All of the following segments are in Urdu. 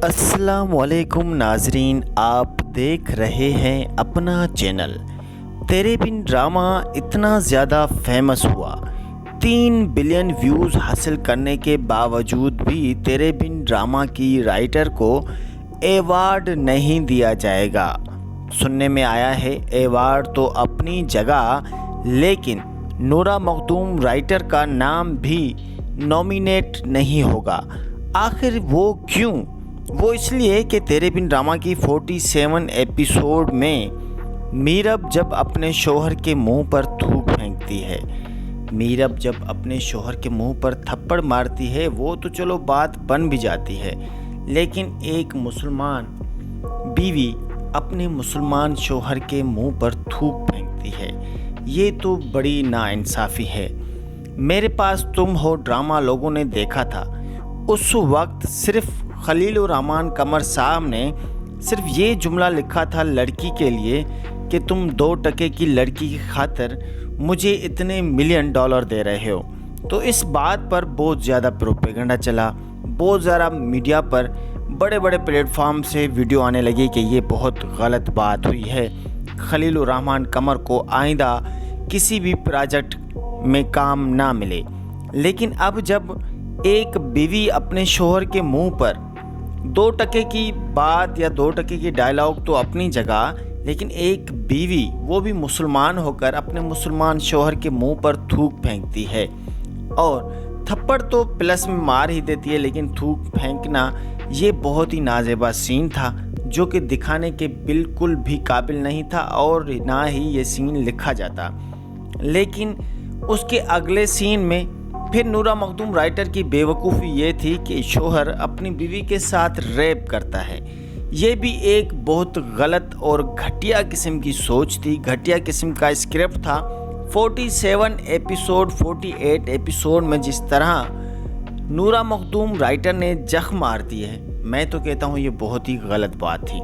السلام علیکم ناظرین، آپ دیکھ رہے ہیں اپنا چینل تیرے بن ڈرامہ اتنا زیادہ فیمس ہوا 3 بلین ویوز حاصل کرنے کے باوجود بھی تیرے بن ڈرامہ کی رائٹر کو ایوارڈ نہیں دیا جائے گا۔ سننے میں آیا ہے ایوارڈ تو اپنی جگہ، لیکن نورا مخدوم رائٹر کا نام بھی نامینیٹ نہیں ہوگا۔ آخر وہ کیوں؟ وہ اس لیے کہ تیرے بن ڈرامہ کی 47 ایپیسوڈ میں میرب جب اپنے شوہر کے منہ پر تھوک پھینکتی ہے، میرب جب اپنے شوہر کے منہ پر تھپڑ مارتی ہے، وہ تو چلو بات بن بھی جاتی ہے، لیکن ایک مسلمان بیوی اپنے مسلمان شوہر کے منہ پر تھوک پھینکتی ہے، یہ تو بڑی ناانصافی ہے۔ میرے پاس تم ہو ڈرامہ لوگوں نے دیکھا تھا، اس وقت صرف خلیل الرحمن قمر صاحب نے صرف یہ جملہ لکھا تھا لڑکی کے لیے کہ تم 2 ٹکے کی لڑکی کی خاطر مجھے اتنے $1 ملین دے رہے ہو، تو اس بات پر بہت زیادہ پروپیگنڈا چلا، بہت زیادہ میڈیا پر بڑے بڑے پلیٹ فارم سے ویڈیو آنے لگی کہ یہ بہت غلط بات ہوئی ہے، خلیل الرحمن قمر کو آئندہ کسی بھی پروجیکٹ میں کام نہ ملے۔ لیکن اب جب ایک بیوی اپنے شوہر کے منہ پر 2 ٹکے کی بات یا 2 ٹکے کی ڈائلاگ تو اپنی جگہ، لیکن ایک بیوی وہ بھی مسلمان ہو کر اپنے مسلمان شوہر کے منہ پر تھوک پھینکتی ہے، اور تھپڑ تو پلس میں مار ہی دیتی ہے، لیکن تھوک پھینکنا یہ بہت ہی نازیبا سین تھا جو کہ دکھانے کے بالکل بھی قابل نہیں تھا، اور نہ ہی یہ سین لکھا جاتا۔ لیکن اس کے اگلے سین میں پھر نورا مخدوم رائٹر کی بے وقوفی یہ تھی کہ شوہر اپنی بیوی کے ساتھ ریپ کرتا ہے۔ یہ بھی ایک بہت غلط اور گھٹیا قسم کی سوچ تھی، گھٹیا قسم کا اسکرپٹ تھا۔ 47 ایپیسوڈ 48 ایپیسوڈ میں جس طرح نورا مخدوم رائٹر نے جخ مار دی ہے، میں تو کہتا ہوں یہ بہت ہی غلط بات تھی،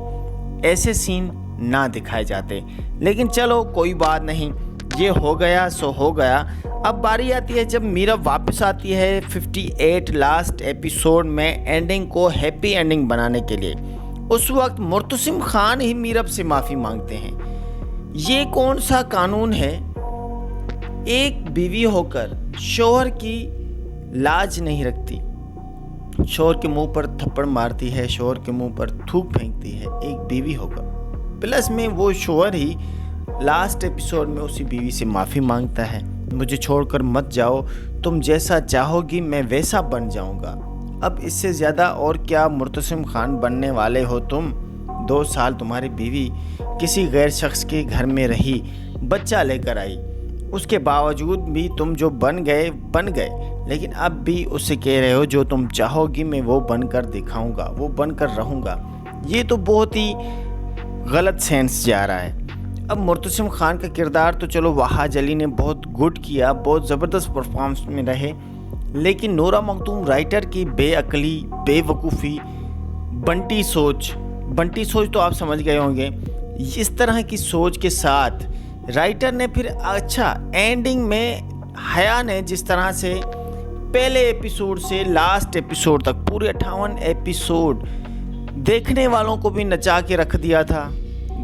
ایسے سین نہ دکھائے جاتے۔ لیکن چلو کوئی بات نہیں، یہ ہو گیا سو ہو گیا۔ اب باری آتی ہے جب میرب واپس آتی ہے 58 لاسٹ ایپیسوڈ میں اینڈنگ کو ہیپی اینڈنگ بنانے کے لیے۔ اس وقت مرتسم خان ہی میرب سے معافی مانگتے ہیں۔ یہ کون سا قانون ہے؟ ایک بیوی ہو کر شوہر کی لاج نہیں رکھتی، شوہر کے منہ پر تھپڑ مارتی ہے، شوہر کے منہ پر تھوک پھینکتی ہے ایک بیوی ہو کر، پلس میں وہ شوہر ہی لاسٹ ایپیسوڈ میں اسی بیوی سے معافی مانگتا ہے، مجھے چھوڑ کر مت جاؤ، تم جیسا چاہو گی میں ویسا بن جاؤں گا۔ اب اس سے زیادہ اور کیا مرتسم خان بننے والے ہو تم؟ 2 سال تمہاری بیوی کسی غیر شخص کے گھر میں رہی، بچہ لے کر آئی، اس کے باوجود بھی تم جو بن گئے، لیکن اب بھی اس سے کہہ رہے ہو جو تم چاہو گی میں وہ بن کر دکھاؤں گا، وہ بن کر رہوں گا۔ یہ تو بہت ہی غلط سینس جا رہا ہے۔ اب مرتسم خان کا کردار تو چلو وحاج علی نے بہت گڈ کیا، بہت زبردست پرفارمنس میں رہے، لیکن نورا مخدوم رائٹر کی بے عقلی، بے وقوفی، بنٹی سوچ تو آپ سمجھ گئے ہوں گے، اس طرح کی سوچ کے ساتھ رائٹر نے پھر اچھا اینڈنگ میں حیا نے جس طرح سے پہلے ایپیسوڈ سے لاسٹ ایپیسوڈ تک پورے 58 ایپیسوڈ دیکھنے والوں کو بھی نچا کے رکھ دیا تھا،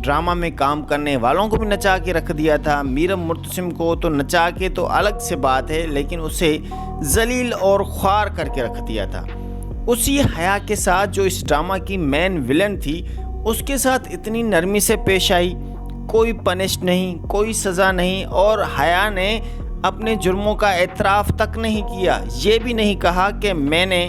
ڈرامہ میں کام کرنے والوں کو بھی نچا کے رکھ دیا تھا۔ میرب مرتسم کو تو نچا کے تو الگ سے بات ہے، لیکن اسے ذلیل اور خوار کر کے رکھ دیا تھا۔ اسی حیا کے ساتھ جو اس ڈرامہ کی مین ویلن تھی، اس کے ساتھ اتنی نرمی سے پیش آئی، کوئی پنش نہیں، کوئی سزا نہیں، اور حیا نے اپنے جرموں کا اعتراف تک نہیں کیا، یہ بھی نہیں کہا کہ میں نے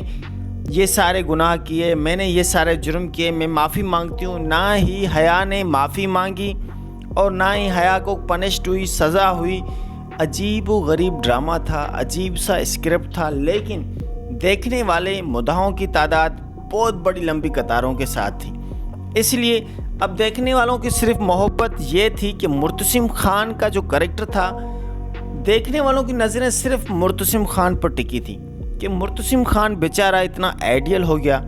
یہ سارے گناہ کیے، میں نے یہ سارے جرم کیے، میں معافی مانگتی ہوں۔ نہ ہی حیا نے معافی مانگی اور نہ ہی حیا کو پنشڈ ہوئی، سزا ہوئی۔ عجیب و غریب ڈرامہ تھا، عجیب سا اسکرپٹ تھا، لیکن دیکھنے والے مداحوں کی تعداد بہت بڑی لمبی قطاروں کے ساتھ تھی۔ اس لیے اب دیکھنے والوں کی صرف محبت یہ تھی کہ مرتسم خان کا جو کریکٹر تھا، دیکھنے والوں کی نظریں صرف مرتسم خان پر ٹکی تھی کہ مرتسم خان بیچارہ اتنا آئیڈیل ہو گیا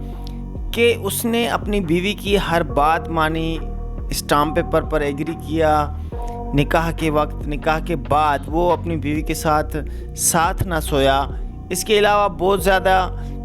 کہ اس نے اپنی بیوی کی ہر بات مانی، اسٹامپ پیپر پر ایگری کیا، نکاح کے وقت، نکاح کے بعد وہ اپنی بیوی کے ساتھ نہ سویا، اس کے علاوہ بہت زیادہ